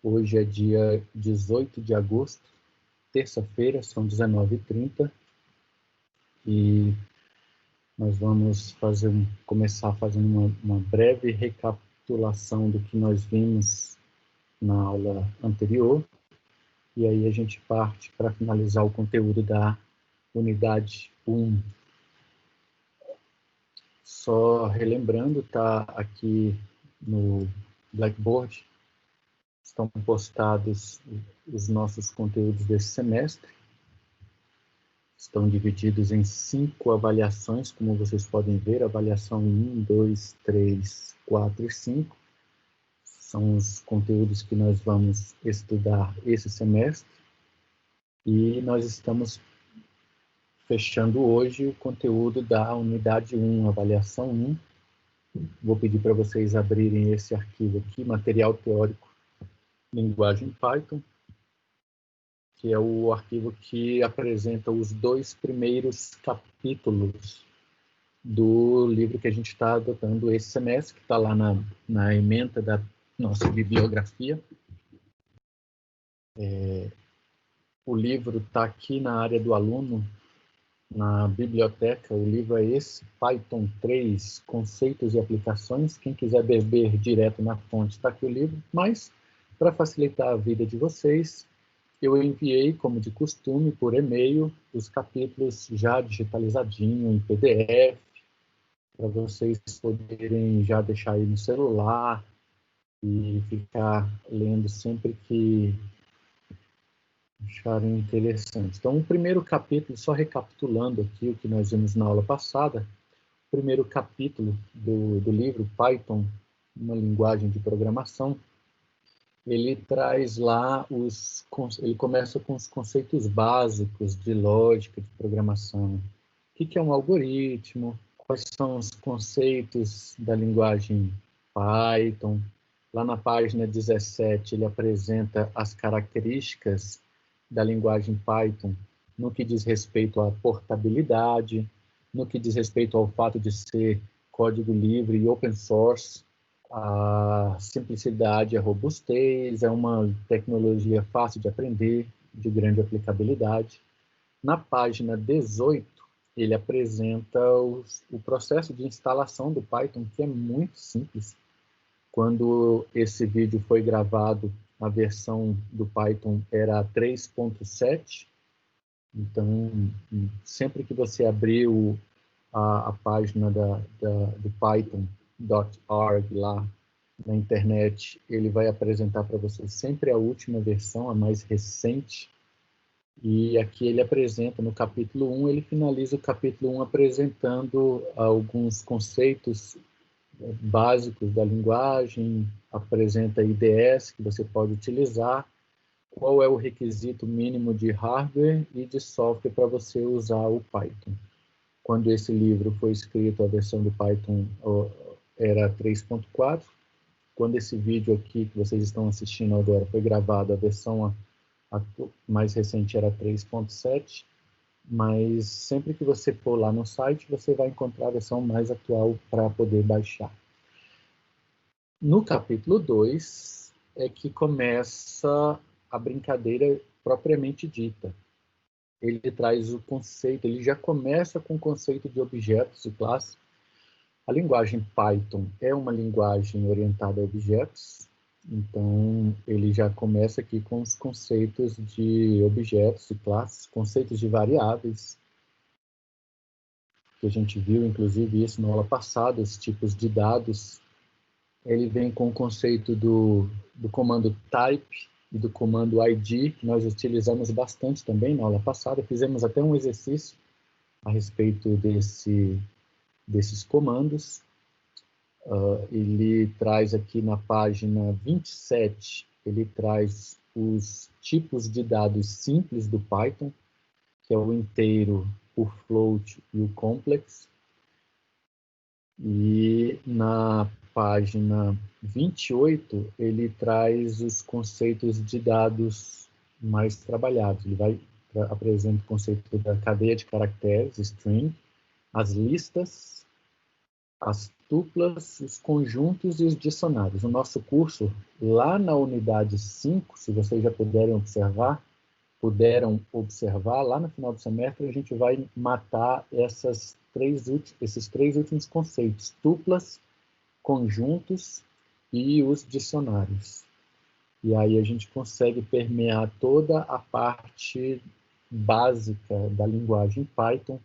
Hoje é dia 18 de agosto, terça-feira, são 19h30, e nós vamos começar fazendo uma breve recapitulação do que nós vimos na aula anterior, e aí a gente parte para finalizar o conteúdo da unidade 1. Só relembrando, tá aqui no Blackboard, estão postados os nossos conteúdos desse semestre. Estão divididos em 5 avaliações, como vocês podem ver, avaliação 1, 2, 3, 4 e 5. São os conteúdos que nós vamos estudar esse semestre. E nós estamos fechando hoje o conteúdo da unidade 1, avaliação 1. Vou pedir para vocês abrirem esse arquivo aqui, material teórico, linguagem Python, que é o arquivo que apresenta os 2 primeiros capítulos do livro que a gente está adotando esse semestre, que está lá na ementa da nossa bibliografia. O livro está aqui na área do aluno, na biblioteca. O livro é esse, Python 3, Conceitos e Aplicações. Quem quiser beber direto na fonte, está aqui o livro. Mas, para facilitar a vida de vocês, eu enviei, como de costume, por e-mail, os capítulos já digitalizadinho em PDF, para vocês poderem já deixar aí no celular e ficar lendo sempre que acharem interessante. Então, o primeiro capítulo, só recapitulando aqui o que nós vimos na aula passada, o primeiro capítulo do livro Python, uma linguagem de programação, ele traz lá ele começa com os conceitos básicos de lógica de programação. O que é um algoritmo? Quais são os conceitos da linguagem Python? Lá na página 17, ele apresenta as características da linguagem Python no que diz respeito à portabilidade, no que diz respeito ao fato de ser código livre e open source, a simplicidade e a robustez, é uma tecnologia fácil de aprender, de grande aplicabilidade. Na página 18, ele apresenta o processo de instalação do Python, que é muito simples. Quando esse vídeo foi gravado, a versão do Python era 3.7, então, sempre que você abrir a página do Python.org lá na internet, ele vai apresentar para você sempre a última versão, a mais recente. E aqui ele apresenta, no capítulo 1, ele finaliza o capítulo 1 apresentando alguns conceitos básicos da linguagem, apresenta IDEs que você pode utilizar, qual é o requisito mínimo de hardware e de software para você usar o Python. Quando esse livro foi escrito, a versão do Python era 3.4. Quando esse vídeo aqui que vocês estão assistindo agora foi gravado, a versão mais recente era 3.7. Mas sempre que você for lá no site, você vai encontrar a versão mais atual para poder baixar. No capítulo 2 é que começa a brincadeira propriamente dita. Ele traz o conceito, ele já começa com o conceito de objetos e classes. A linguagem Python é uma linguagem orientada a objetos, então ele já começa aqui com os conceitos de objetos e classes, conceitos de variáveis, que a gente viu, inclusive, isso na aula passada, os tipos de dados. Ele vem com o conceito do comando type e do comando id, que nós utilizamos bastante também na aula passada. Fizemos até um exercício a respeito desses comandos. Ele traz aqui na página 27, ele traz os tipos de dados simples do Python, que é o inteiro, o float e o complex. E na página 28, ele traz os conceitos de dados mais trabalhados. Ele apresenta o conceito da cadeia de caracteres, string, as listas, as tuplas, os conjuntos e os dicionários. O nosso curso, lá na unidade 5, se vocês já puderam observar, lá no final do semestre a gente vai matar esses três últimos conceitos, tuplas, conjuntos e os dicionários. E aí a gente consegue permear toda a parte básica da linguagem Python,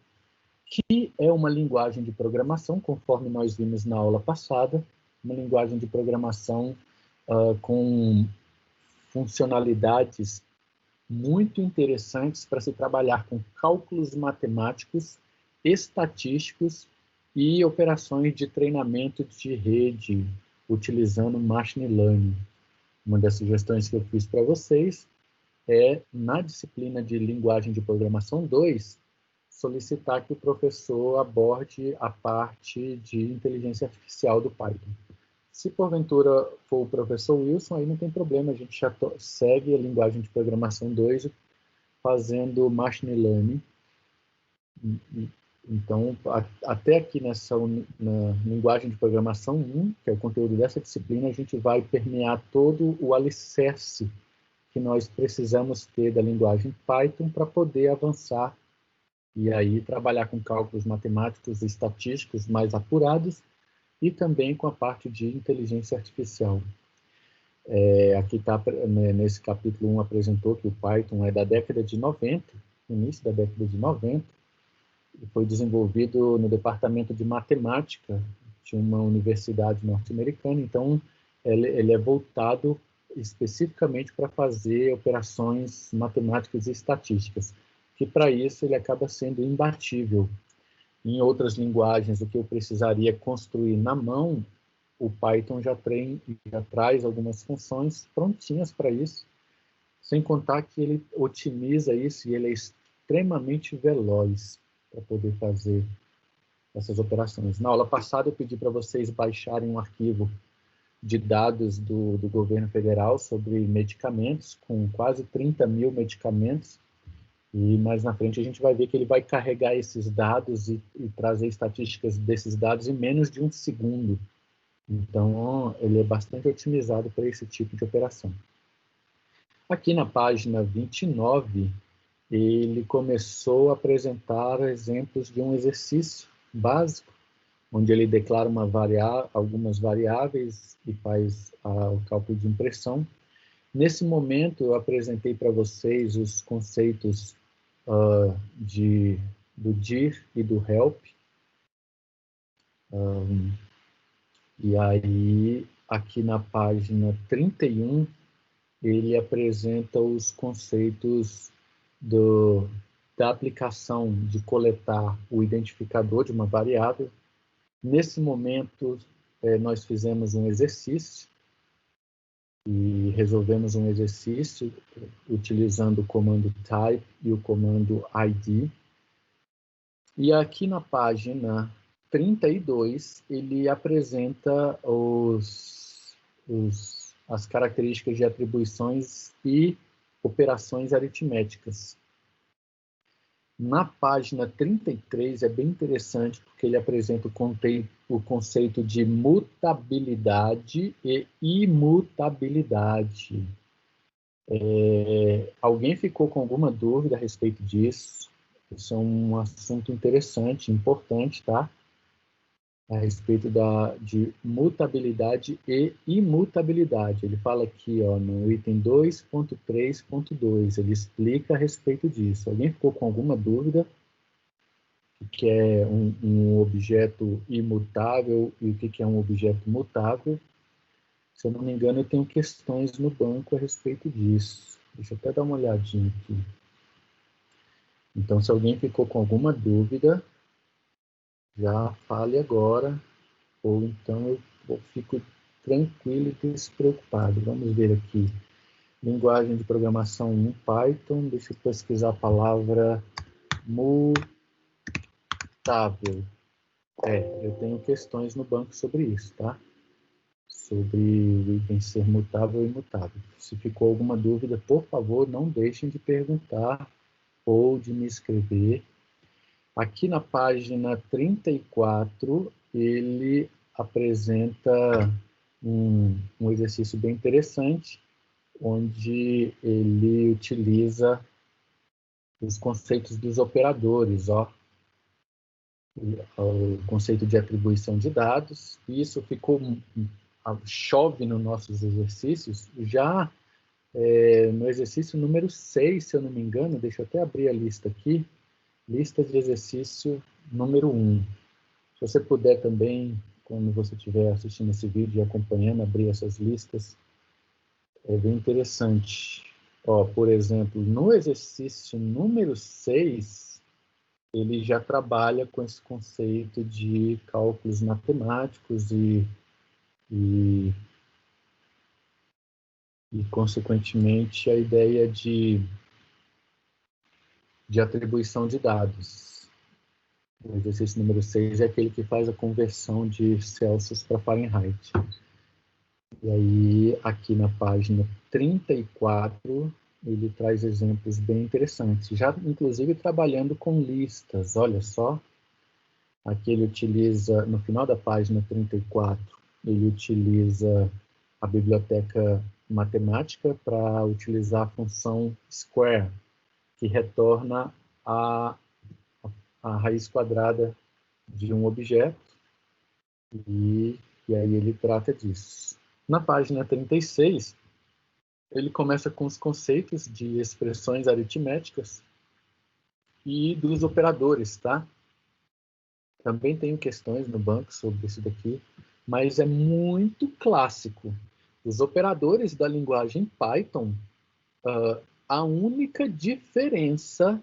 que é uma linguagem de programação, conforme nós vimos na aula passada, uma linguagem de programação com funcionalidades muito interessantes para se trabalhar com cálculos matemáticos, estatísticos e operações de treinamento de rede, utilizando machine learning. Uma das sugestões que eu fiz para vocês é, na disciplina de linguagem de programação 2, solicitar que o professor aborde a parte de inteligência artificial do Python. Se porventura for o professor Wilson, aí não tem problema, a gente já segue a linguagem de programação 2 fazendo machine learning. Então, até aqui na linguagem de programação 1, que é o conteúdo dessa disciplina, a gente vai permear todo o alicerce que nós precisamos ter da linguagem Python para poder avançar e aí trabalhar com cálculos matemáticos e estatísticos mais apurados e também com a parte de inteligência artificial. Aqui está, nesse capítulo 1, apresentou que o Python é da década de 90, início da década de 90, e foi desenvolvido no departamento de matemática de uma universidade norte-americana, então ele é voltado especificamente para fazer operações matemáticas e estatísticas, que para isso ele acaba sendo imbatível. Em outras linguagens, o que eu precisaria construir na mão, o Python já traz algumas funções prontinhas para isso, sem contar que ele otimiza isso e ele é extremamente veloz para poder fazer essas operações. Na aula passada eu pedi para vocês baixarem um arquivo de dados do governo federal sobre medicamentos, com quase 30 mil medicamentos, e mais na frente a gente vai ver que ele vai carregar esses dados e trazer estatísticas desses dados em menos de um segundo. Então, ele é bastante otimizado para esse tipo de operação. Aqui na página 29, ele começou a apresentar exemplos de um exercício básico, onde ele declara algumas variáveis e faz o cálculo de impressão. Nesse momento, eu apresentei para vocês os conceitos do dir e do help. E aí, aqui na página 31, ele apresenta os conceitos da aplicação de coletar o identificador de uma variável. Nesse momento, nós fizemos um exercício e resolvemos um exercício utilizando o comando type e o comando id. E aqui na página 32, ele apresenta as características de atribuições e operações aritméticas. Na página 33 é bem interessante, porque ele apresenta o conceito de mutabilidade e imutabilidade. Alguém ficou com alguma dúvida a respeito disso? Isso é um assunto interessante, importante, tá? A respeito de mutabilidade e imutabilidade. Ele fala aqui, ó, no item 2.3.2, ele explica a respeito disso. Alguém ficou com alguma dúvida? O que é um objeto imutável e o que é um objeto mutável? Se eu não me engano, eu tenho questões no banco a respeito disso. Deixa eu até dar uma olhadinha aqui. Então, se alguém ficou com alguma dúvida, já fale agora, ou então eu fico tranquilo e despreocupado. Vamos ver aqui. Linguagem de programação em Python. Deixa eu pesquisar a palavra mutável. Eu tenho questões no banco sobre isso, tá? Sobre o item ser mutável e imutável. Se ficou alguma dúvida, por favor, não deixem de perguntar ou de me escrever. Aqui na página 34, ele apresenta um exercício bem interessante, onde ele utiliza os conceitos dos operadores, ó, o conceito de atribuição de dados. Isso ficou chove nos nossos exercícios. Já no exercício número 6, se eu não me engano, deixa eu até abrir a lista aqui, lista de exercício número 1. Se você puder também, quando você estiver assistindo esse vídeo e acompanhando, abrir essas listas, é bem interessante. Ó, por exemplo, no exercício número 6, ele já trabalha com esse conceito de cálculos matemáticos e consequentemente, a ideia de atribuição de dados. O exercício número 6 é aquele que faz a conversão de Celsius para Fahrenheit. E aí, aqui na página 34, ele traz exemplos bem interessantes, já inclusive trabalhando com listas. Olha só, aqui ele utiliza, no final da página 34, ele utiliza a biblioteca matemática para utilizar a função square, que retorna a raiz quadrada de um objeto, e aí ele trata disso. Na página 36, ele começa com os conceitos de expressões aritméticas e dos operadores, tá? Também tenho questões no banco sobre isso daqui, mas é muito clássico. Os operadores da linguagem Python, a única diferença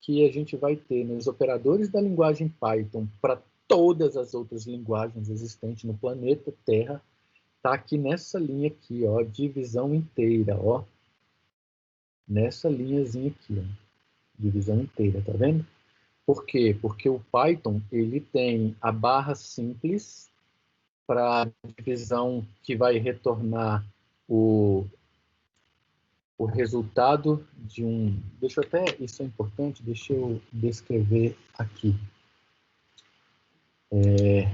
que a gente vai ter nos operadores da linguagem Python para todas as outras linguagens existentes no planeta Terra, está aqui nessa linha aqui, ó, divisão inteira, ó. Nessa linhazinha aqui, ó, divisão inteira, tá vendo? Por quê? Porque o Python, ele tem a barra simples para divisão que vai retornar o resultado de um... Deixa eu até... Isso é importante, deixa eu descrever aqui. Deixa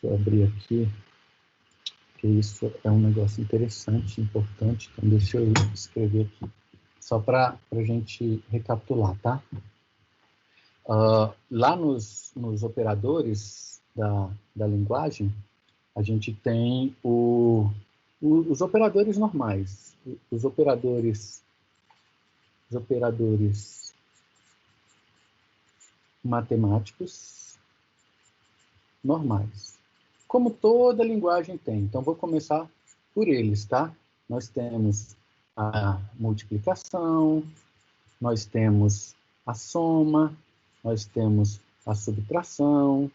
eu abrir aqui, porque isso é um negócio interessante, importante. Então, deixa eu escrever aqui, só para a gente recapitular, tá? Lá nos operadores da linguagem, a gente tem os operadores normais, os operadores matemáticos normais, como toda linguagem tem. Então, vou começar por eles, tá? Nós temos a multiplicação, nós temos a soma, nós temos a subtração,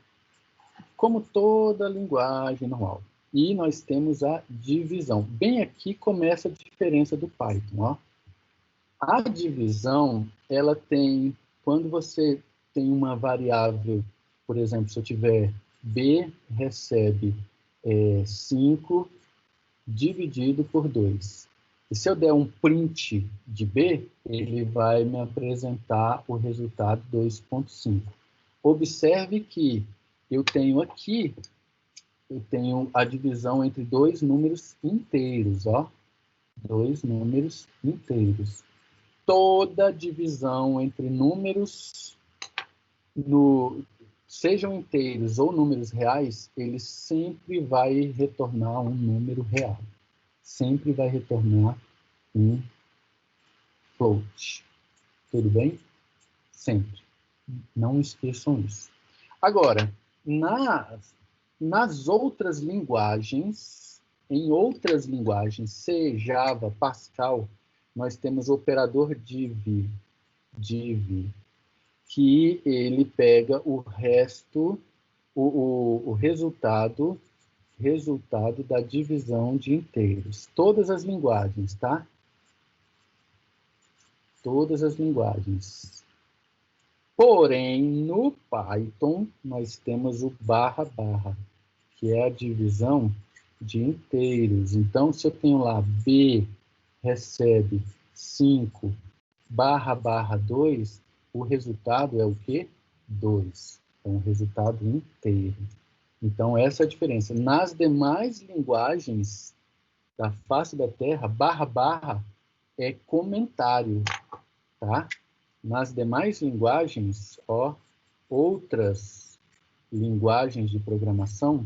como toda linguagem normal. E nós temos a divisão. Bem aqui começa a diferença do Python, ó. A divisão, ela tem, quando você tem uma variável, por exemplo, se eu tiver B recebe 5 dividido por 2. E se eu der um print de B, ele vai me apresentar o resultado 2,5. Observe que eu tenho aqui, eu tenho a divisão entre dois números inteiros, ó. Dois números inteiros. Toda divisão entre números, sejam inteiros ou números reais, ele sempre vai retornar um número real. Sempre vai retornar um float. Tudo bem? Sempre. Não esqueçam isso. Agora, nas outras linguagens, em outras linguagens, C, Java, Pascal, nós temos o operador div, que ele pega o resto, o resultado da divisão de inteiros. Todas as linguagens, tá? Todas as linguagens. Porém, no Python, nós temos o barra, que é a divisão de inteiros. Então, se eu tenho lá B recebe 5 barra 2, o resultado é o quê? 2. Então, o resultado inteiro. Então, essa é a diferença. Nas demais linguagens da face da Terra, barra, barra é comentário, tá? Nas demais linguagens, outras linguagens de programação,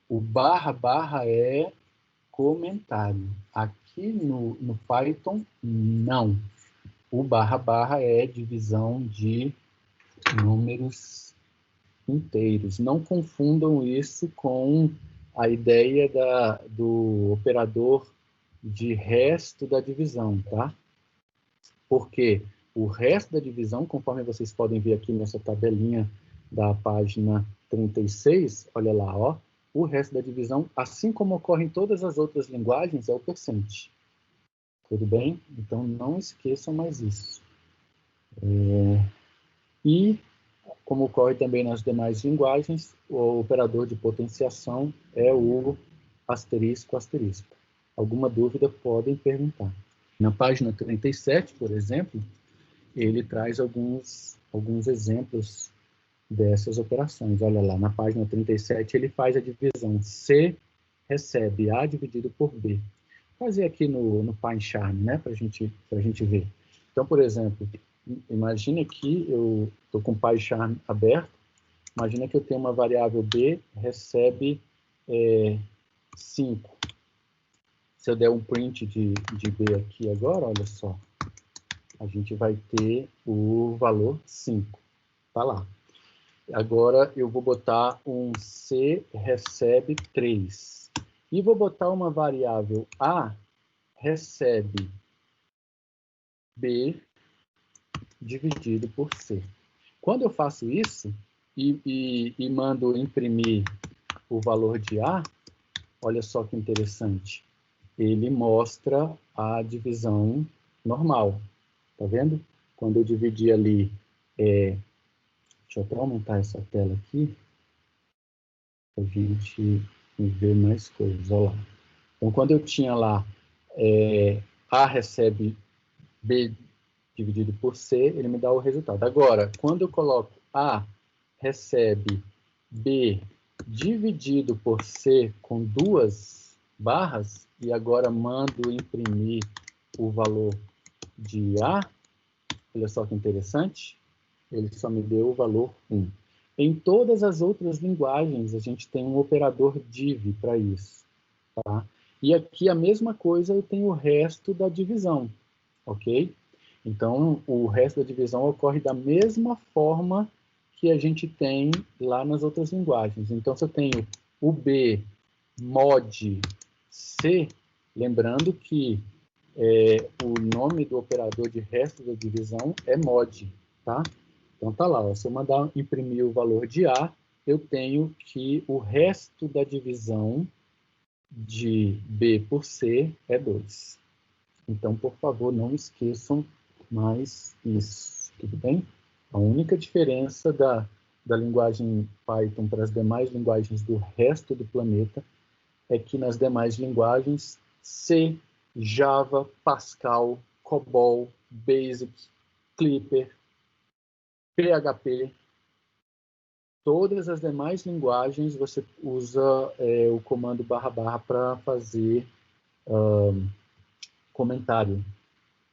o barra, barra é comentário. Aqui no Python, não. O barra, barra é divisão de números inteiros. Não confundam isso com a ideia do operador de resto da divisão, tá? Porque o resto da divisão, conforme vocês podem ver aqui nessa tabelinha da página 36, olha lá, ó, o resto da divisão, assim como ocorre em todas as outras linguagens, é o percent. Tudo bem? Então, não esqueçam mais isso. E, como ocorre também nas demais linguagens, o operador de potenciação é o asterisco, asterisco. Alguma dúvida podem perguntar. Na página 37, por exemplo, ele traz alguns exemplos dessas operações. Olha lá, na página 37, ele faz a divisão C recebe A dividido por B. Vou fazer aqui no PyCharm, né, para a gente ver. Então, por exemplo, imagine que eu estou com o PyCharm aberto, imagina que eu tenho uma variável B, recebe 5. Se eu der um print de B aqui agora, olha só, a gente vai ter o valor 5. Tá lá. Agora eu vou botar um C recebe 3. E vou botar uma variável A recebe B dividido por C. Quando eu faço isso e mando imprimir o valor de A, olha só que interessante. Ele mostra a divisão normal. Tá vendo? Quando eu dividi ali... deixa eu até aumentar essa tela aqui, para a gente ver mais coisas. Olha lá. Então, quando eu tinha lá A recebe B dividido por C, ele me dá o resultado. Agora, quando eu coloco A recebe B dividido por C com 2 barras, e agora mando imprimir o valor de A, olha só que interessante, ele só me deu o valor 1. Em todas as outras linguagens, a gente tem um operador div para isso. Tá? E aqui a mesma coisa, eu tenho o resto da divisão, ok? Então, o resto da divisão ocorre da mesma forma que a gente tem lá nas outras linguagens. Então, se eu tenho o B mod C, lembrando que o nome do operador de resto da divisão é mod, tá? Então, tá lá, ó, se eu mandar imprimir o valor de A, eu tenho que o resto da divisão de B por C é 2. Então, por favor, não esqueçam mais isso, tudo bem? A única diferença da linguagem Python para as demais linguagens do resto do planeta é que nas demais linguagens, C, Java, Pascal, COBOL, BASIC, Clipper, PHP, todas as demais linguagens você usa o comando // para fazer comentário.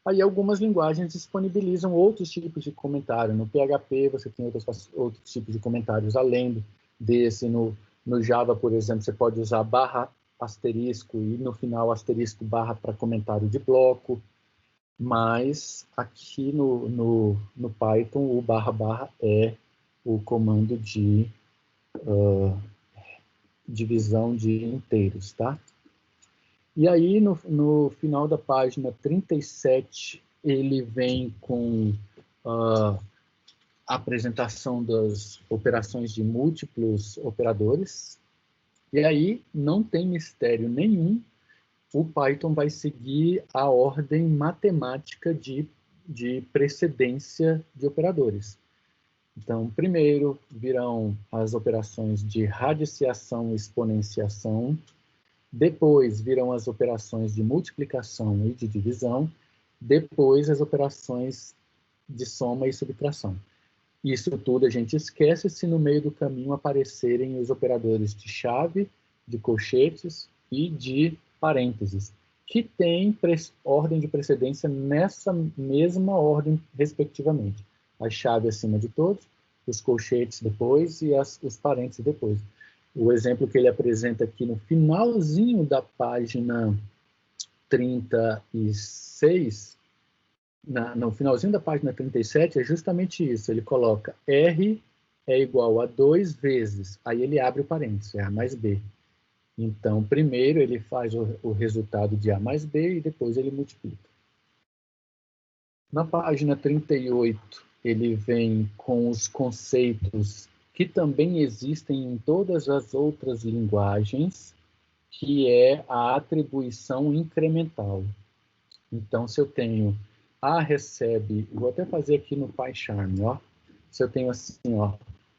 Aí algumas linguagens disponibilizam outros tipos de comentário. No PHP você tem outros tipos de comentários além desse. No Java, por exemplo, você pode usar /* e no final * barra para comentário de bloco. Mas aqui no Python o // é o comando de divisão de inteiros, tá? E aí, no final da página 37, ele vem com a apresentação das operações de múltiplos operadores. E aí, não tem mistério nenhum, o Python vai seguir a ordem matemática de precedência de operadores. Então, primeiro virão as operações de radiciação e exponenciação, depois virão as operações de multiplicação e de divisão, depois as operações de soma e subtração. Isso tudo a gente esquece se no meio do caminho aparecerem os operadores de chave, de colchetes e de parênteses, que têm ordem de precedência nessa mesma ordem, respectivamente. A chave acima de todos, os colchetes depois e os parênteses depois. O exemplo que ele apresenta aqui no finalzinho da página 36, no finalzinho da página 37, é justamente isso. Ele coloca R é igual a 2 vezes, aí ele abre o parênteses, é A mais B. Então, primeiro ele faz o resultado de A mais B e depois ele multiplica. Na página 38, ele vem com os conceitos que também existem em todas as outras linguagens, que é a atribuição incremental. Então, se eu tenho A recebe, vou até fazer aqui no PyCharm, ó. Se eu tenho assim, ó,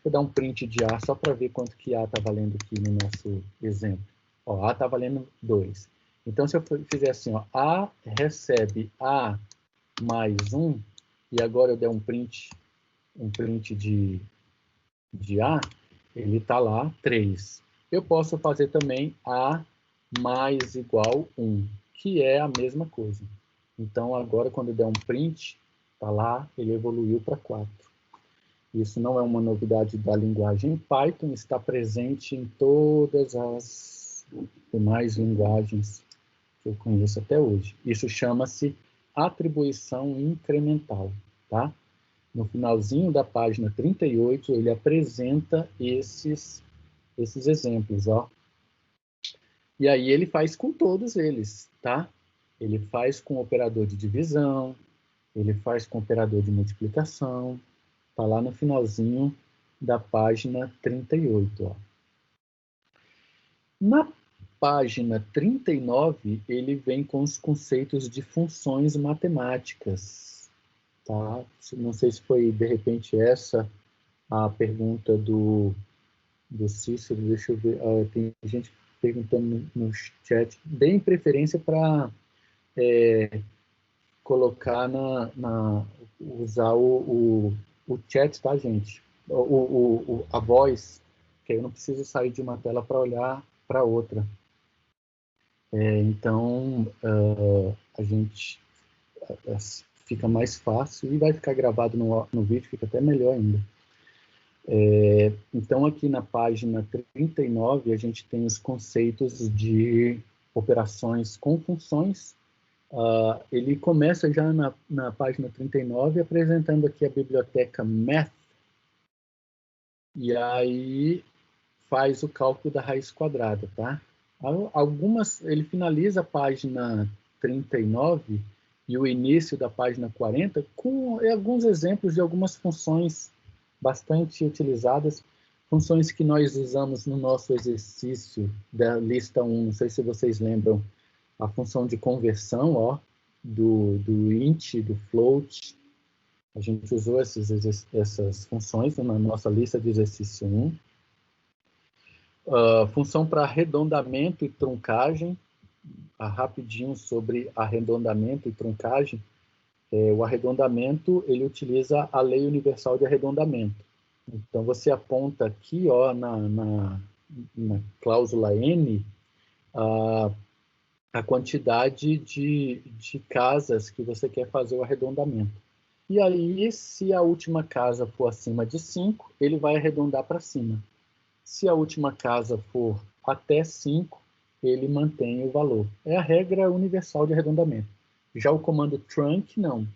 vou dar um print de A só para ver quanto que A está valendo aqui no nosso exemplo. Ó, A está valendo 2. Então, se eu fizer assim, ó, A recebe A mais 1, e agora eu der um print de A, ele está lá 3. Eu posso fazer também A mais igual 1, que é a mesma coisa. Então, agora, quando eu der um print, está lá, ele evoluiu para 4. Isso não é uma novidade da linguagem Python, está presente em todas as demais linguagens que eu conheço até hoje. Isso chama-se atribuição incremental, tá? No finalzinho da página 38, ele apresenta esses exemplos, ó. E aí ele faz com todos eles, tá? Ele faz com operador de divisão, ele faz com operador de multiplicação, tá lá no finalzinho da página 38, ó. Na página 39, ele vem com os conceitos de funções matemáticas, tá? Não sei se foi, de repente, essa a pergunta do Cícero, deixa eu ver, tem gente perguntando no chat, deem preferência para colocar usar o chat, tá, gente? A voz, que aí eu não preciso sair de uma tela para olhar para outra. Então, a gente fica mais fácil e vai ficar gravado no vídeo, fica até melhor ainda. Então, aqui na página 39, a gente tem os conceitos de operações com funções. Ele começa já na página 39, apresentando aqui a biblioteca Math, e aí faz o cálculo da raiz quadrada, tá? Ele finaliza a página 39 e o início da página 40 com alguns exemplos de algumas funções bastante utilizadas, funções que nós usamos no nosso exercício da lista 1, não sei se vocês lembram, a função de conversão, ó, do int, do float. A gente usou essas funções na nossa lista de exercício 1. Função para arredondamento e truncagem. Rapidinho sobre arredondamento e truncagem. O arredondamento, ele utiliza a lei universal de arredondamento. Então, você aponta aqui, ó, na cláusula N, a quantidade de casas que você quer fazer o arredondamento. E aí, se a última casa for acima de 5, ele vai arredondar para cima. Se a última casa for até 5, ele mantém o valor. É a regra universal de arredondamento. Já o comando trunc, não. O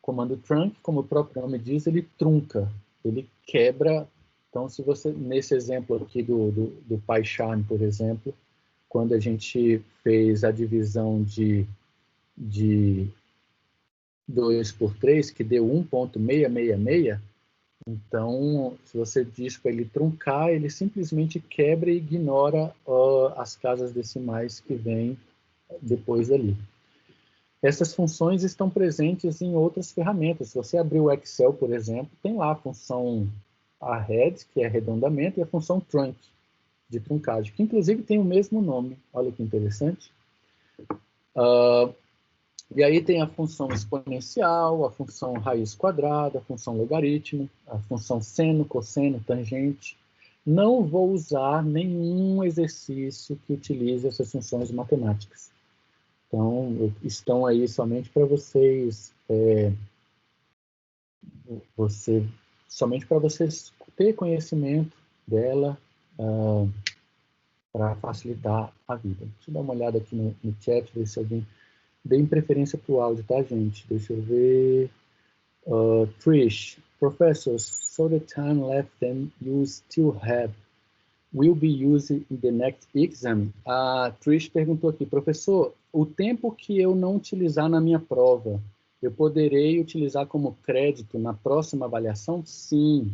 comando trunc, como o próprio nome diz, ele trunca, ele quebra. Então, se você, nesse exemplo aqui do PyCharm, por exemplo, quando a gente fez a divisão de 2 por 3, que deu 1.666, então, se você diz para ele truncar, ele simplesmente quebra e ignora as casas decimais que vêm depois dali. Essas funções estão presentes em outras ferramentas. Se você abrir o Excel, por exemplo, tem lá a função arred, que é arredondamento, e a função trunc, de truncagem, que inclusive tem o mesmo nome. Olha que interessante. E aí tem a função exponencial, a função raiz quadrada, a função logaritmo, a função seno, cosseno, tangente. Não vou usar nenhum exercício que utilize essas funções matemáticas. Então, estão aí somente para vocês, somente para vocês ter conhecimento dela, para facilitar a vida. Deixa eu dar uma olhada aqui no chat, ver se alguém... Deem preferência para o áudio, tá, gente? Deixa eu ver... Trish, professor, so the time left then you still have will be used in the next exam. A Trish perguntou aqui, professor, o tempo que eu não utilizar na minha prova, eu poderei utilizar como crédito na próxima avaliação? Sim.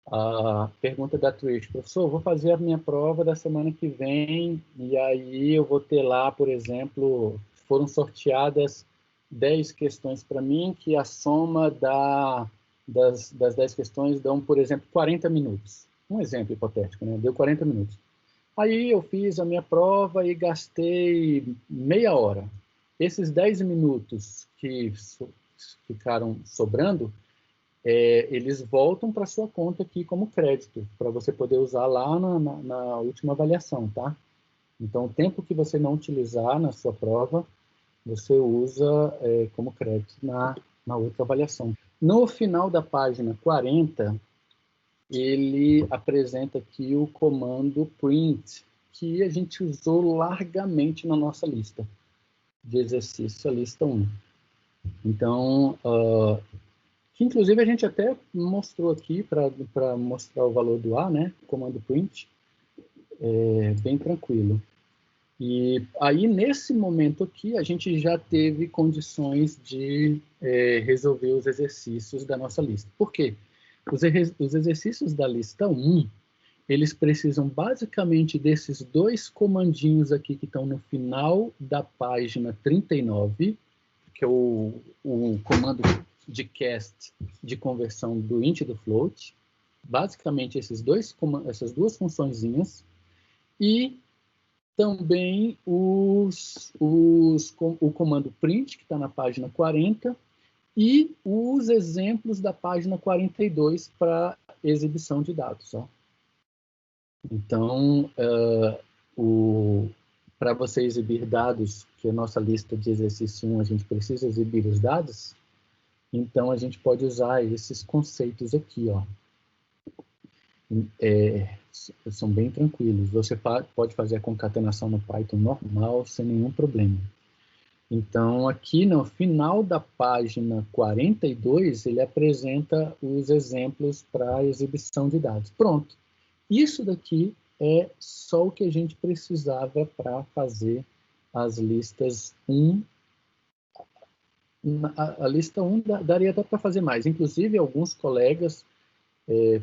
A pergunta da Trish, professor, vou fazer a minha prova da semana que vem e aí eu vou ter lá, por exemplo, foram sorteadas 10 questões para mim, que a soma das 10 questões dão, por exemplo, 40 minutos. Um exemplo hipotético, né? Deu 40 minutos. Aí eu fiz a minha prova e gastei meia hora. Esses 10 minutos que ficaram sobrando, eles voltam para sua conta aqui como crédito, para você poder usar lá na última avaliação, tá? Então, o tempo que você não utilizar na sua prova, você usa como crédito na outra avaliação. No final da página 40, ele apresenta aqui o comando print, que a gente usou largamente na nossa lista de exercício, a lista 1. Então, que inclusive a gente até mostrou aqui para mostrar o valor do A, né? Comando print, bem tranquilo. E aí, nesse momento aqui, a gente já teve condições de resolver os exercícios da nossa lista. Por quê? Os exercícios da lista 1, eles precisam basicamente desses 2 comandinhos aqui que estão no final da página 39, que é o comando de cast de conversão do int e do float. Basicamente, essas 2 funçõezinhas. E também o comando print, que está na página 40, e os exemplos da página 42 para exibição de dados. Ó. Então, para você exibir dados, que é a nossa lista de exercício 1, a gente precisa exibir os dados, então a gente pode usar esses conceitos aqui. Ó. São bem tranquilos. Você pode fazer a concatenação no Python normal, sem nenhum problema. Então, aqui no final da página 42, ele apresenta os exemplos para exibição de dados. Pronto. Isso daqui é só o que a gente precisava para fazer as listas 1. A lista 1 daria até para fazer mais. Inclusive, alguns colegas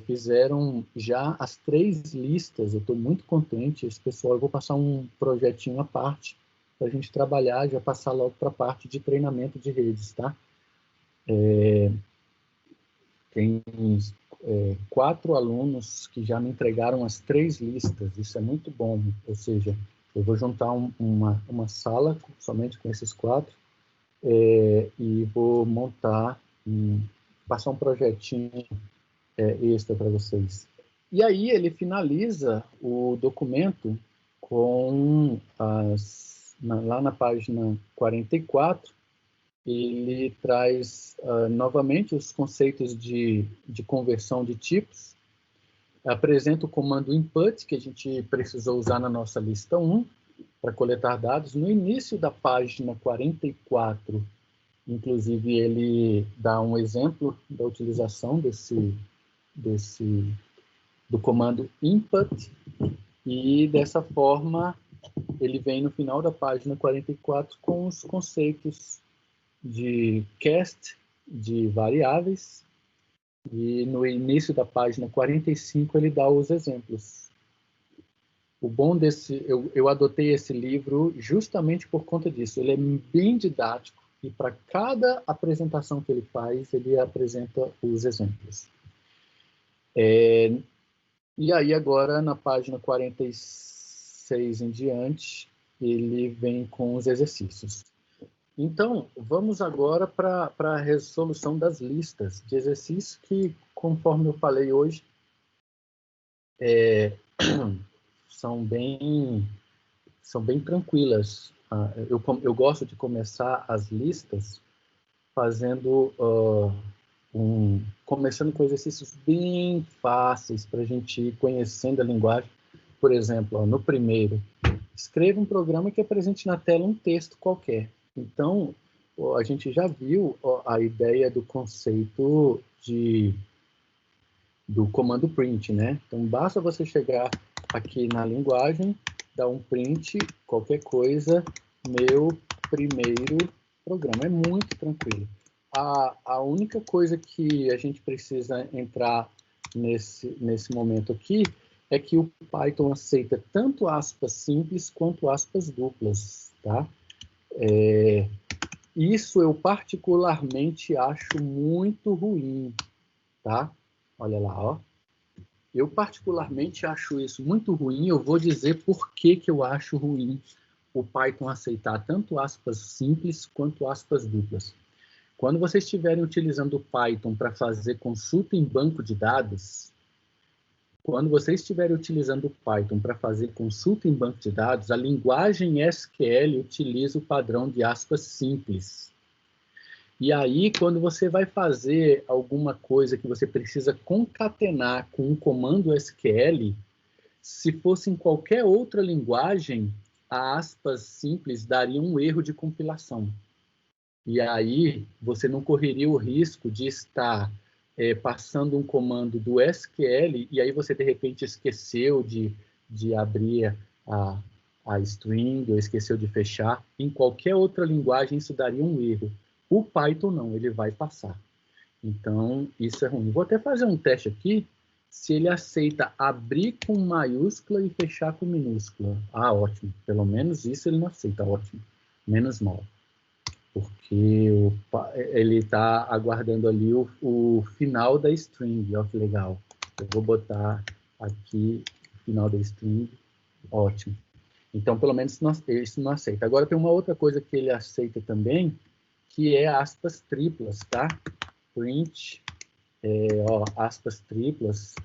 fizeram já as 3 listas. Eu estou muito contente. Esse pessoal, eu vou passar um projetinho à parte para a gente trabalhar, já passar logo para a parte de treinamento de redes, tá? Tem 4 alunos que já me entregaram as 3 listas. Isso é muito bom. Ou seja, eu vou juntar uma sala somente com esses 4 e vou montar, passar um projetinho extra para vocês. E aí ele finaliza o documento com lá na página 44, ele traz novamente os conceitos de conversão de tipos, apresenta o comando input, que a gente precisou usar na nossa lista 1, para coletar dados. No início da página 44, inclusive, ele dá um exemplo da utilização do comando input, e dessa forma ele vem no final da página 44 com os conceitos de cast, de variáveis, e no início da página 45 ele dá os exemplos. O bom eu adotei esse livro justamente por conta disso. Ele é bem didático e para cada apresentação que ele faz, ele apresenta os exemplos. E aí agora, na página 46 em diante, ele vem com os exercícios. Então, vamos agora para a resolução das listas de exercícios que, conforme eu falei hoje, são bem tranquilas. Eu gosto de começar as listas fazendo começando com exercícios bem fáceis para a gente ir conhecendo a linguagem. Por exemplo, no primeiro, escreva um programa que apresente na tela um texto qualquer. Então, a gente já viu a ideia do conceito do comando print, né? Então, basta você chegar aqui na linguagem, dar um print, qualquer coisa, meu primeiro programa. É muito tranquilo. A única coisa que a gente precisa entrar nesse momento aqui é que o Python aceita tanto aspas simples quanto aspas duplas, tá? Isso eu particularmente acho muito ruim, tá? Olha lá, ó. Eu particularmente acho isso muito ruim. Eu vou dizer por que eu acho ruim o Python aceitar tanto aspas simples quanto aspas duplas. Quando vocês estiverem utilizando o Python para fazer consulta em banco de dados, a linguagem SQL utiliza o padrão de aspas simples. E aí, quando você vai fazer alguma coisa que você precisa concatenar com um comando SQL, se fosse em qualquer outra linguagem, a aspas simples daria um erro de compilação. E aí, você não correria o risco de estar passando um comando do SQL e aí você, de repente, esqueceu de abrir a string ou esqueceu de fechar. Em qualquer outra linguagem, isso daria um erro. O Python não, ele vai passar. Então, isso é ruim. Vou até fazer um teste aqui, se ele aceita abrir com maiúscula e fechar com minúscula. Ah, ótimo. Pelo menos isso ele não aceita, ótimo. Menos mal. Porque ele está aguardando ali o final da string. Olha que legal. Eu vou botar aqui o final da string. Ótimo. Então, pelo menos isso não aceita. Agora, tem uma outra coisa que ele aceita também, que é aspas triplas, tá? Print, aspas triplas,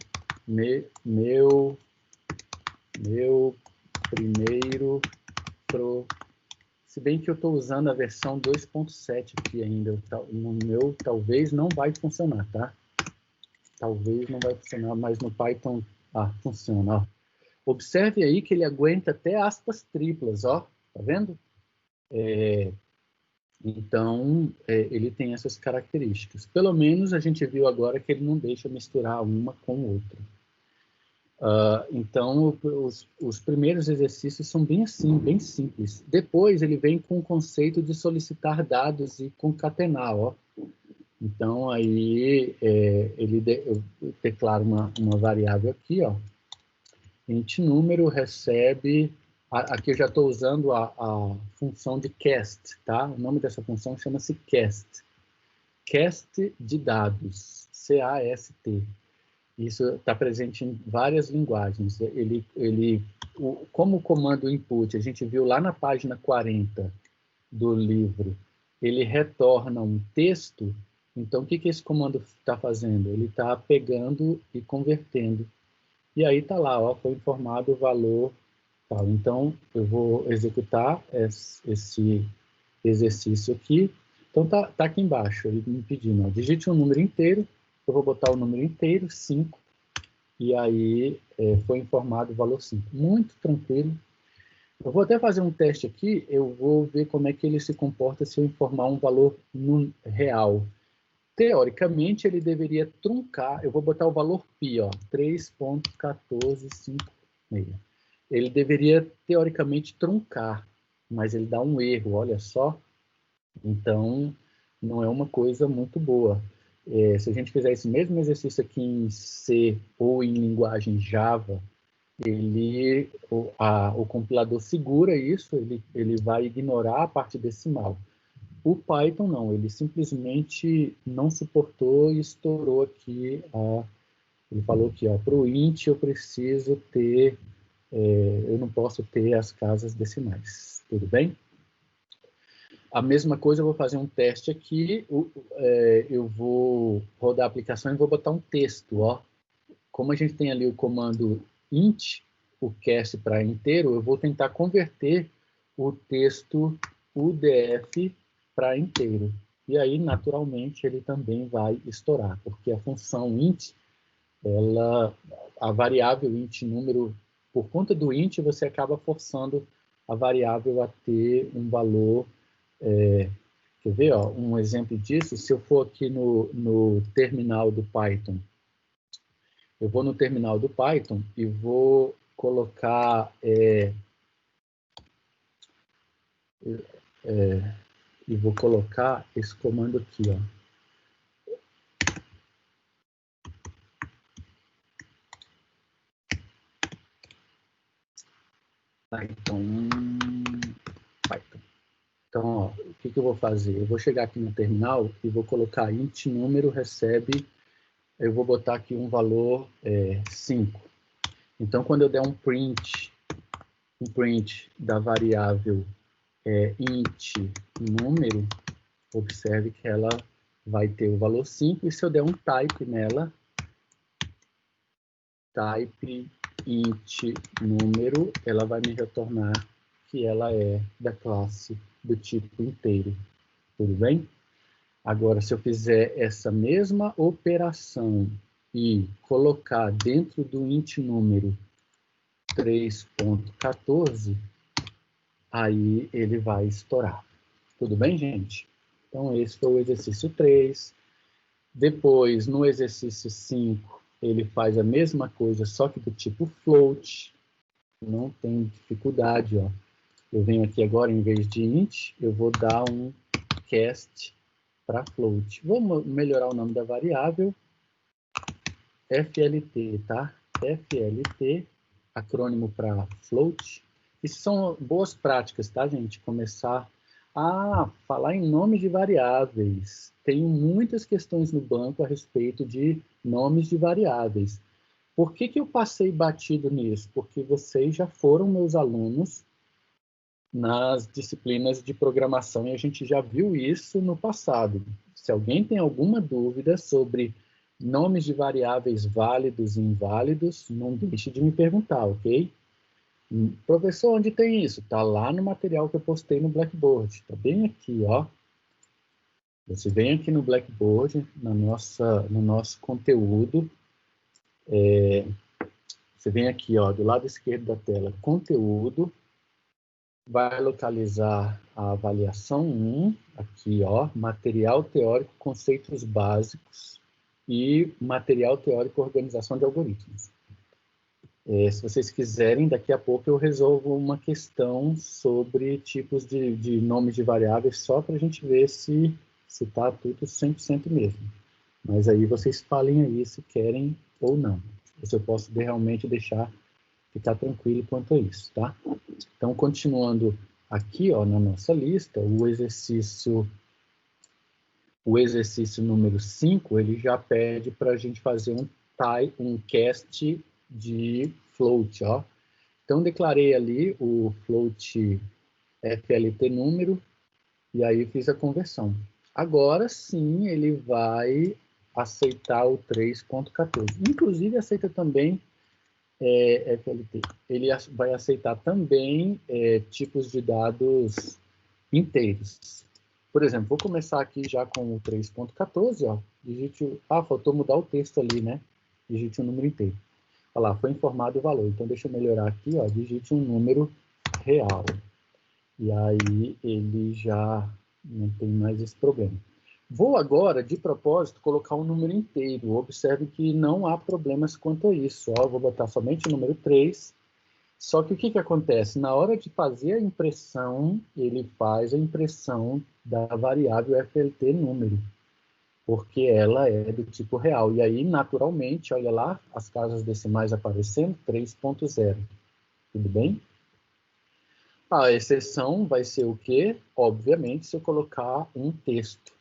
meu primeiro se bem que eu estou usando a versão 2.7 aqui ainda, no meu talvez não vai funcionar, tá? Talvez não vai funcionar, mas no Python, funciona, ó. Observe aí que ele aguenta até aspas triplas, ó, tá vendo? Então, ele tem essas características. Pelo menos a gente viu agora que ele não deixa misturar uma com outra. Então, os primeiros exercícios são bem assim, bem simples. Depois, ele vem com o conceito de solicitar dados e concatenar, ó. Então, aí, eu declaro uma variável aqui, ó. Int número recebe... Aqui eu já estou usando a função de cast, tá? O nome dessa função chama-se cast. Cast de dados, C-A-S-T. Isso está presente em várias linguagens. Como o comando input, a gente viu lá na página 40 do livro, ele retorna um texto. Então, o que esse comando está fazendo? Ele está pegando e convertendo. E aí está lá, ó, foi informado o valor tal. Então, eu vou executar esse exercício aqui. Então, tá aqui embaixo, ele me pedindo, ó, digite um número inteiro. Eu vou botar o número inteiro, 5, e aí foi informado o valor 5. Muito tranquilo. Eu vou até fazer um teste aqui, eu vou ver como é que ele se comporta se eu informar um valor real. Teoricamente, ele deveria truncar, eu vou botar o valor π, 3.1456. Ele deveria, teoricamente, truncar, mas ele dá um erro, olha só. Então, não é uma coisa muito boa. Se a gente fizer esse mesmo exercício aqui em C ou em linguagem Java, o compilador segura isso, ele vai ignorar a parte decimal. O Python não, ele simplesmente não suportou e estourou aqui. Ele falou que para o int eu preciso ter, eu não posso ter as casas decimais. Tudo bem? A mesma coisa, eu vou fazer um teste aqui, eu vou rodar a aplicação e vou botar um texto, ó. Como a gente tem ali o comando int, o cast para inteiro, eu vou tentar converter o texto UDF para inteiro. E aí, naturalmente, ele também vai estourar, porque a função int, a variável int número, por conta do int, você acaba forçando a variável a ter um valor. Quer ver, ó, um exemplo disso? Se eu for aqui no terminal do Python, eu vou no terminal do Python e vou colocar esse comando aqui, ó. Python. Então, ó, o que eu vou fazer? Eu vou chegar aqui no terminal e vou colocar int número recebe, eu vou botar aqui um valor 5. Então, quando eu der um print da variável int número, observe que ela vai ter o valor 5, e se eu der um type nela, type int número, ela vai me retornar que ela é da classe do tipo inteiro. Tudo bem? Agora, se eu fizer essa mesma operação e colocar dentro do int número 3.14, aí ele vai estourar. Tudo bem, gente? Então, esse foi o exercício 3. Depois, no exercício 5, ele faz a mesma coisa, só que do tipo float. Não tem dificuldade, ó. Eu venho aqui agora, em vez de int, eu vou dar um cast para float. Vamos melhorar o nome da variável. FLT, tá? FLT, acrônimo para float. Isso são boas práticas, tá, gente? Começar a falar em nome de variáveis. Tenho muitas questões no banco a respeito de nomes de variáveis. Por que eu passei batido nisso? Porque vocês já foram meus alunos nas disciplinas de programação e a gente já viu isso no passado. Se alguém tem alguma dúvida sobre nomes de variáveis válidos e inválidos, não deixe de me perguntar, ok? Professor, onde tem isso? Está lá no material que eu postei no Blackboard. Está bem aqui, ó. Você vem aqui no Blackboard, no nosso conteúdo. Você vem aqui, ó, do lado esquerdo da tela, conteúdo. Vai localizar a avaliação 1, aqui, ó, material teórico, conceitos básicos e material teórico, organização de algoritmos. Se vocês quiserem, daqui a pouco eu resolvo uma questão sobre tipos de nomes de variáveis, só para a gente ver se está tudo 100% mesmo. Mas aí vocês falem aí se querem ou não. Se eu posso realmente deixar ficar tranquilo quanto a isso, tá? Então, continuando aqui, ó, na nossa lista, o exercício número 5, ele já pede para a gente fazer um cast de float, ó. Então, declarei ali o float FLT número, e aí fiz a conversão. Agora sim, ele vai aceitar o 3.14. Inclusive, aceita também FLT. Ele vai aceitar também tipos de dados inteiros. Por exemplo, vou começar aqui já com o 3.14, ó. Digite, faltou mudar o texto ali, né? Digite um número inteiro. Olha lá, foi informado o valor. Então, deixa eu melhorar aqui, ó. Digite um número real. E aí, ele já não tem mais esse problema. Vou agora, de propósito, colocar um número inteiro. Observe que não há problemas quanto a isso. Ó, vou botar somente o número 3. Só que o que acontece? Na hora de fazer a impressão, ele faz a impressão da variável FLT número, porque ela é do tipo real. E aí, naturalmente, olha lá, as casas decimais aparecendo, 3.0. Tudo bem? A exceção vai ser o quê? Obviamente, se eu colocar um texto.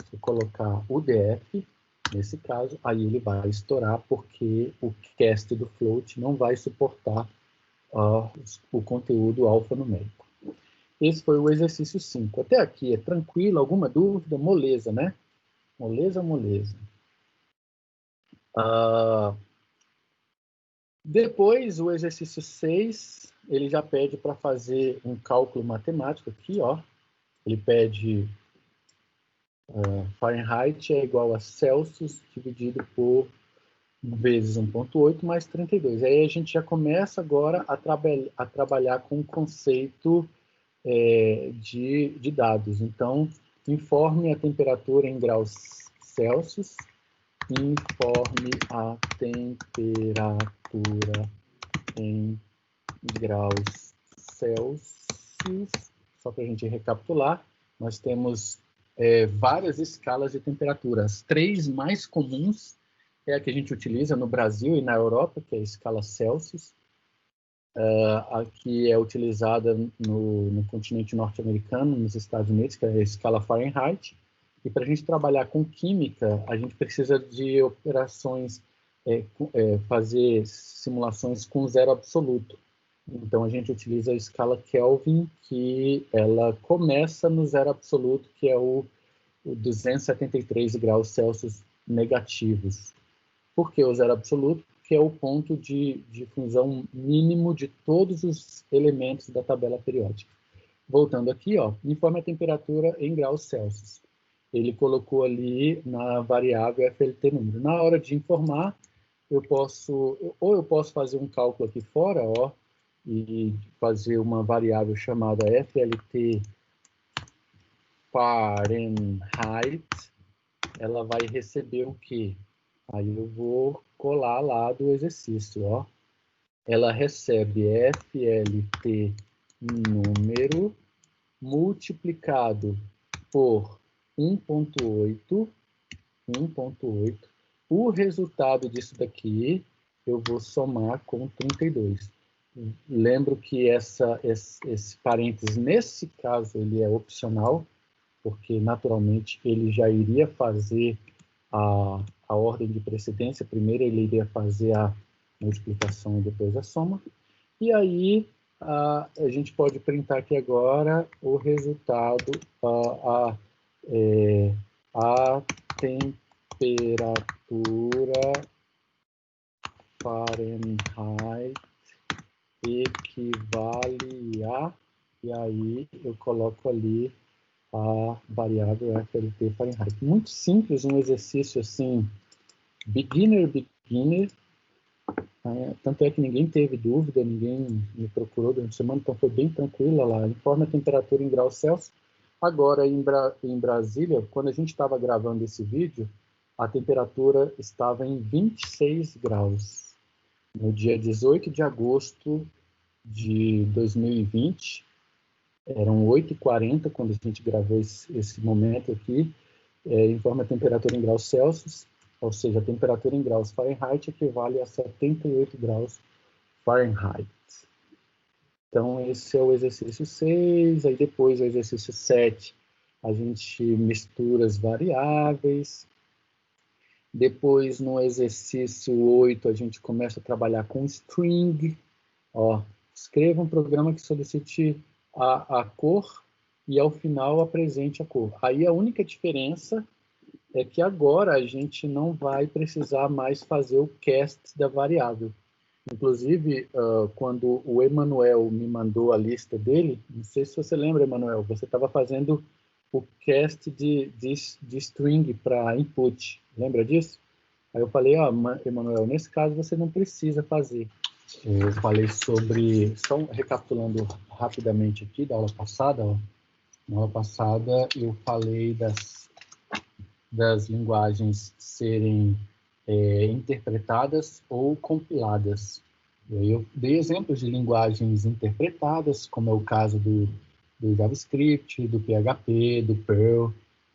Se eu colocar UDF, nesse caso, aí ele vai estourar, porque o cast do float não vai suportar o conteúdo alfanumérico. Esse foi o exercício 5. Até aqui é tranquilo, alguma dúvida? Moleza, né? Moleza, moleza. Depois, o exercício 6, ele já pede para fazer um cálculo matemático aqui, ó. Ele pede Fahrenheit é igual a Celsius dividido por vezes 1,8 mais 32. Aí a gente já começa agora a trabalhar com o conceito de dados. Então, informe a temperatura em graus Celsius, informe a temperatura em graus Celsius. Só para a gente recapitular, nós temos várias escalas de temperatura. As 3 mais comuns é a que a gente utiliza no Brasil e na Europa, que é a escala Celsius. A que é utilizada no continente norte-americano, nos Estados Unidos, que é a escala Fahrenheit. E para a gente trabalhar com química, a gente precisa de operações, fazer simulações com zero absoluto. Então, a gente utiliza a escala Kelvin, que ela começa no zero absoluto, que é o 273 graus Celsius negativos. Por que o zero absoluto? Que é o ponto de fusão mínimo de todos os elementos da tabela periódica. Voltando aqui, ó, informe a temperatura em graus Celsius. Ele colocou ali na variável FLT número. Na hora de informar, eu posso fazer um cálculo aqui fora, ó, e fazer uma variável chamada FLT Fahrenheit. Ela vai receber o quê? Aí eu vou colar lá do exercício, ó. Ela recebe FLT número multiplicado por 1,8. O resultado disso daqui eu vou somar com 32. Lembro que esse parênteses, nesse caso, ele é opcional, porque naturalmente ele já iria fazer a ordem de precedência. Primeiro ele iria fazer a multiplicação e depois a soma. E aí a gente pode printar aqui agora o resultado, a temperatura Fahrenheit equivale a, e aí eu coloco ali a variável FLT Fahrenheit. Muito simples, um exercício assim, beginner. Tanto é que ninguém teve dúvida, ninguém me procurou durante a semana, então foi bem tranquila lá. Informa a temperatura em graus Celsius. Agora, em Brasília, quando a gente estava gravando esse vídeo, a temperatura estava em 26 graus. No dia 18 de agosto de 2020, eram 8h40 quando a gente gravou esse momento aqui, informa a temperatura em graus Celsius, ou seja, a temperatura em graus Fahrenheit equivale a 78 graus Fahrenheit. Então, esse é o exercício 6, aí depois o exercício 7, a gente mistura as variáveis. Depois, no exercício 8, a gente começa a trabalhar com string. Ó, escreva um programa que solicite a cor e, ao final, apresente a cor. Aí, a única diferença é que agora a gente não vai precisar mais fazer o cast da variável. Inclusive, quando o Emanuel me mandou a lista dele, não sei se você lembra, Emanuel, você estava fazendo o cast de string para input. Lembra disso? Aí eu falei, ó, Emanuel, nesse caso você não precisa fazer. Eu falei sobre, só recapitulando rapidamente aqui da aula passada, ó. Na aula passada eu falei das linguagens serem interpretadas ou compiladas. Eu dei exemplos de linguagens interpretadas, como é o caso do JavaScript, do PHP, do Perl,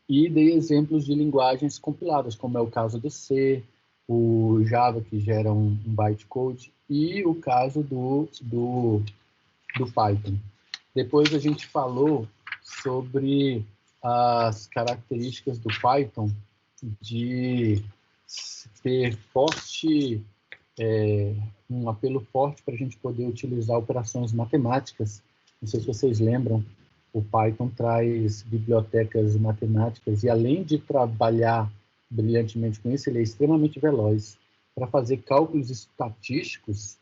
e dei exemplos de linguagens compiladas, como é o caso do C, o Java, que gera um bytecode, e o caso do Python. Depois a gente falou sobre as características do Python de ter um apelo forte para a gente poder utilizar operações matemáticas. Não sei se vocês lembram, o Python traz bibliotecas matemáticas e, além de trabalhar brilhantemente com isso, ele é extremamente veloz. Para fazer cálculos estatísticos,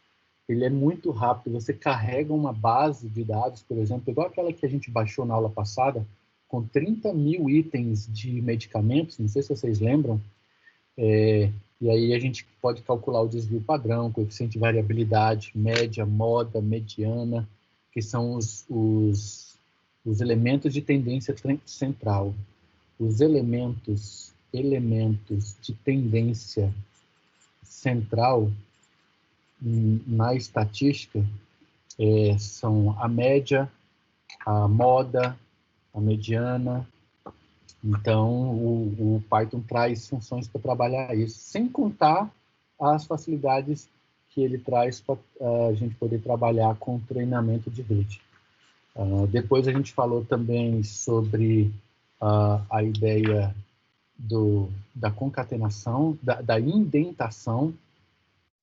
ele é muito rápido. Você carrega uma base de dados, por exemplo, igual aquela que a gente baixou na aula passada, com 30 mil itens de medicamentos, não sei se vocês lembram, e aí a gente pode calcular o desvio padrão, coeficiente de variabilidade, média, moda, mediana, que são os elementos de tendência central. Os elementos de tendência central na estatística são a média, a moda, a mediana. Então, o Python traz funções para trabalhar isso, sem contar as facilidades que ele traz para a gente poder trabalhar com treinamento de rede. Depois a gente falou também sobre a ideia da concatenação, da indentação,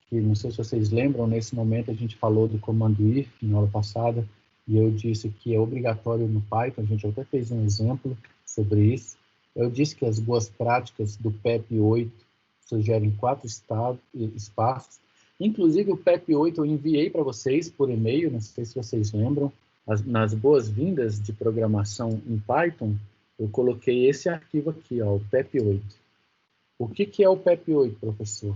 que não sei se vocês lembram, nesse momento a gente falou do comando if na aula passada, e eu disse que é obrigatório no Python, a gente até fez um exemplo sobre isso. Eu disse que as boas práticas do PEP 8 sugerem 4 espaços. Inclusive, o PEP 8 eu enviei para vocês por e-mail, não sei se vocês lembram, nas boas-vindas de programação em Python, eu coloquei esse arquivo aqui, ó, o PEP 8. O que é o PEP 8, professor?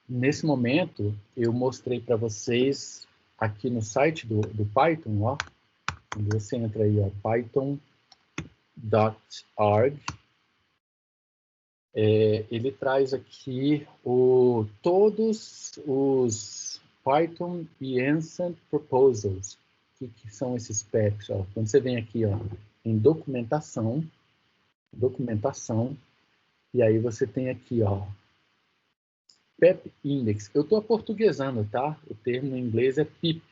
Nesse momento, eu mostrei para vocês aqui no site do Python, ó, quando você entra aí, ó, python.org, ele traz aqui todos os Python e Answer Proposals. O que são esses PEPs? Ó? Quando você vem aqui, ó, em documentação, e aí você tem aqui, ó, PEP Index. Eu estou aportuguesando, tá? O termo em inglês é PIP.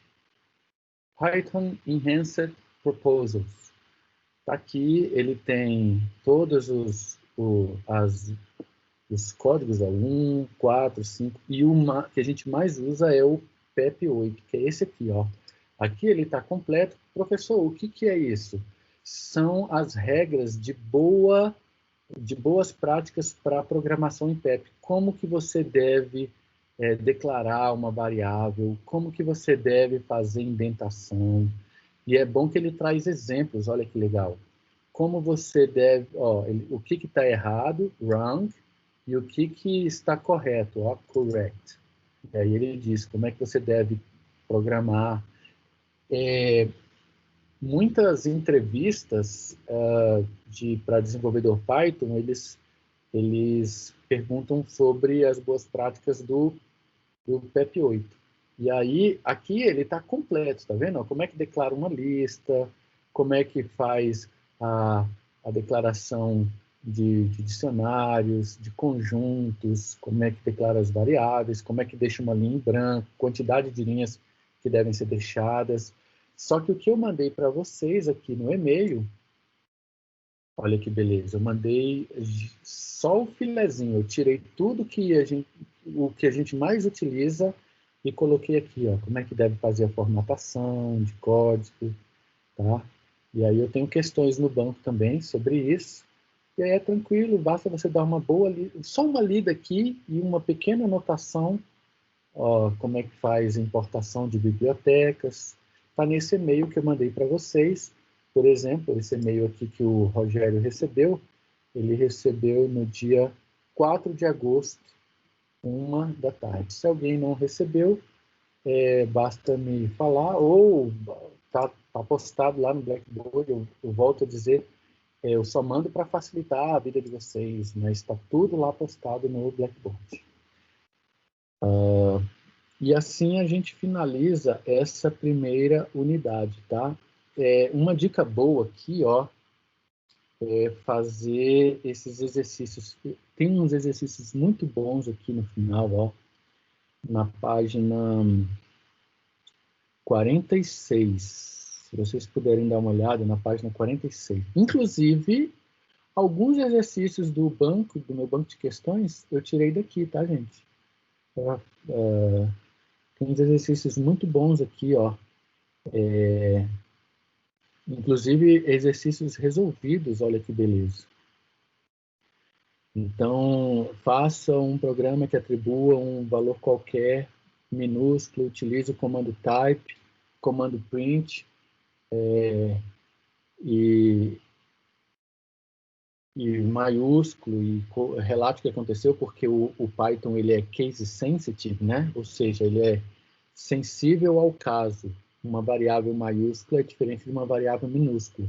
Python Enhanced Proposals. Tá aqui, ele tem todos os códigos, ó, 1, 4, 5, e o que a gente mais usa é o PEP 8, que é esse aqui, ó. Aqui ele está completo. Professor, o que é isso? São as regras de boas práticas para programação em PEP. Como que você deve declarar uma variável, como que você deve fazer indentação. E é bom que ele traz exemplos, olha que legal. Como você deve, ó, o que está errado, wrong, e o que está correto, ó, correct. E aí ele diz como é que você deve programar. Muitas entrevistas para desenvolvedor Python, eles perguntam sobre as boas práticas do PEP 8. E aí, aqui ele está completo, tá vendo? Como é que declara uma lista, como é que faz a declaração de dicionários, de conjuntos, como é que declara as variáveis, como é que deixa uma linha em branco, quantidade de linhas que devem ser deixadas. Só que o que eu mandei para vocês aqui no e-mail, olha que beleza, eu mandei só o filezinho, eu tirei tudo o que a gente mais utiliza e coloquei aqui, ó, como é que deve fazer a formatação de código, tá? E aí eu tenho questões no banco também sobre isso, e aí é tranquilo, basta você dar uma boa só uma lida aqui e uma pequena anotação, ó, como é que faz a importação de bibliotecas, tá nesse e-mail que eu mandei para vocês. Por exemplo, esse e-mail aqui que o Rogério recebeu, ele recebeu no dia 4 de agosto, 1 da tarde. Se alguém não recebeu, basta me falar, ou tá postado lá no Blackboard, eu volto a dizer, eu só mando para facilitar a vida de vocês, mas está tudo lá postado no Blackboard. E assim a gente finaliza essa primeira unidade, tá? Uma dica boa aqui, ó, é fazer esses exercícios. Tem uns exercícios muito bons aqui no final, ó, na página 46. Se vocês puderem dar uma olhada na página 46. Inclusive, alguns exercícios do meu banco de questões, eu tirei daqui, tá, gente? Tem uns exercícios muito bons aqui, ó. Inclusive exercícios resolvidos, olha que beleza. Então, faça um programa que atribua um valor qualquer, minúsculo, utilize o comando type, comando print, e maiúsculo, e relate o que aconteceu, porque o Python ele é case sensitive, né? Ou seja, ele é sensível ao caso. Uma variável maiúscula é diferente de uma variável minúscula.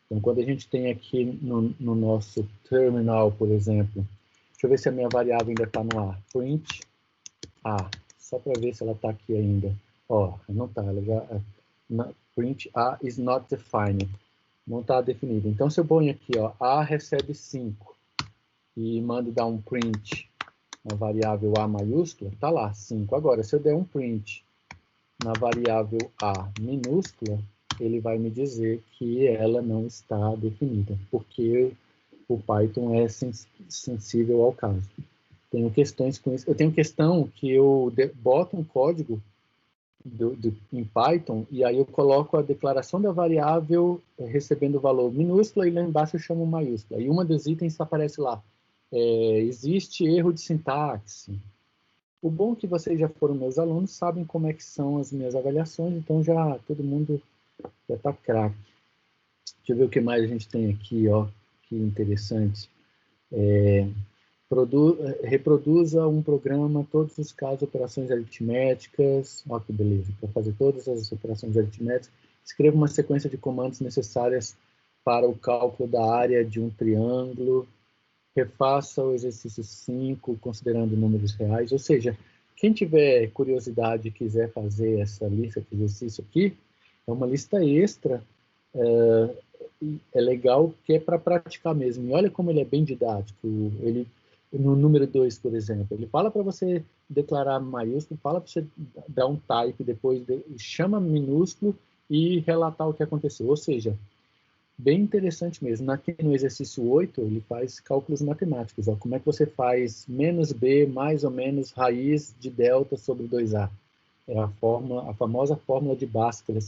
Então, quando a gente tem aqui no nosso terminal, por exemplo, deixa eu ver se a minha variável ainda está no ar. Print A, só para ver se ela está aqui ainda. Ó, não está, ela já... Print A is not defined. Não está definido. Então, se eu ponho aqui, ó, A recebe 5 e mando dar um print na variável A maiúscula, está lá, 5. Agora, se eu der um print na variável A minúscula, ele vai me dizer que ela não está definida, porque o Python é sensível ao caso. Tenho questões com isso. Eu tenho questão que eu boto um código em Python e aí eu coloco a declaração da variável recebendo o valor minúsculo e lá embaixo eu chamo maiúscula. E uma dos itens aparece lá. Existe erro de sintaxe. O bom é que vocês já foram meus alunos, sabem como é que são as minhas avaliações, então já todo mundo já está craque. Deixa eu ver o que mais a gente tem aqui, ó, que interessante. Reproduza um programa, todos os casos de operações aritméticas, ó que beleza, para fazer todas as operações aritméticas, escreva uma sequência de comandos necessárias para o cálculo da área de um triângulo, refaça o exercício 5, considerando números reais, ou seja, quem tiver curiosidade e quiser fazer essa lista de exercício aqui, é uma lista extra, é legal, que é para praticar mesmo, e olha como ele é bem didático, ele no número 2, por exemplo, ele fala para você declarar maiúsculo, fala para você dar um type, depois chama minúsculo e relatar o que aconteceu. Ou seja, bem interessante mesmo. Aqui no exercício 8, ele faz cálculos matemáticos. Ó, como é que você faz menos b mais ou menos raiz de delta sobre 2a? É a famosa fórmula de Bhaskara,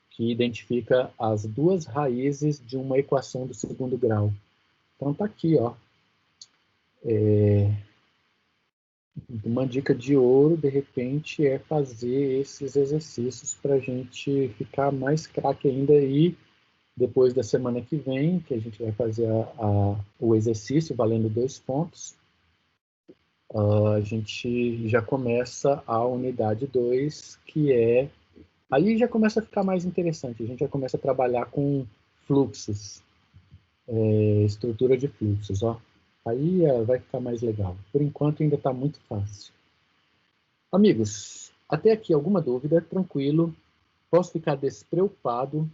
que identifica as duas raízes de uma equação do segundo grau. Então tá aqui, ó. Uma dica de ouro, de repente, é fazer esses exercícios para a gente ficar mais craque ainda. E depois da semana que vem, que a gente vai fazer o exercício valendo 2 pontos, a gente já começa a unidade 2, que é... Aí já começa a ficar mais interessante, a gente já começa a trabalhar com fluxos, estrutura de fluxos, ó. Aí vai ficar mais legal. Por enquanto ainda está muito fácil. Amigos, até aqui alguma dúvida? Tranquilo. Posso ficar despreocupado.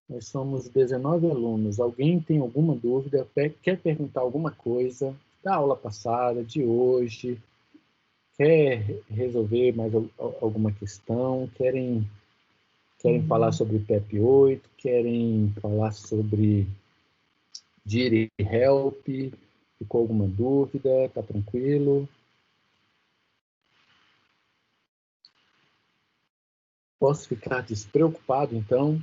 Nós somos 19 alunos. Alguém tem alguma dúvida? Quer perguntar alguma coisa da aula passada, de hoje? Quer resolver mais alguma questão? Querem falar sobre PEP 8? Querem falar sobre Diri Help? Ficou alguma dúvida? Tá tranquilo? Posso ficar despreocupado, então?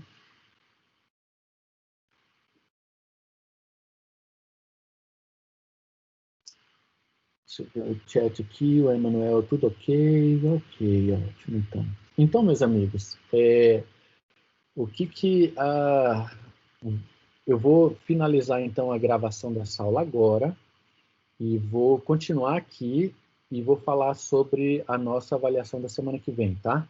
Deixa eu ver o chat aqui, o Emanuel, tudo ok? Ok, ótimo, então. Então, meus amigos, o que eu vou finalizar, então, a gravação dessa aula agora e vou continuar aqui e vou falar sobre a nossa avaliação da semana que vem, tá?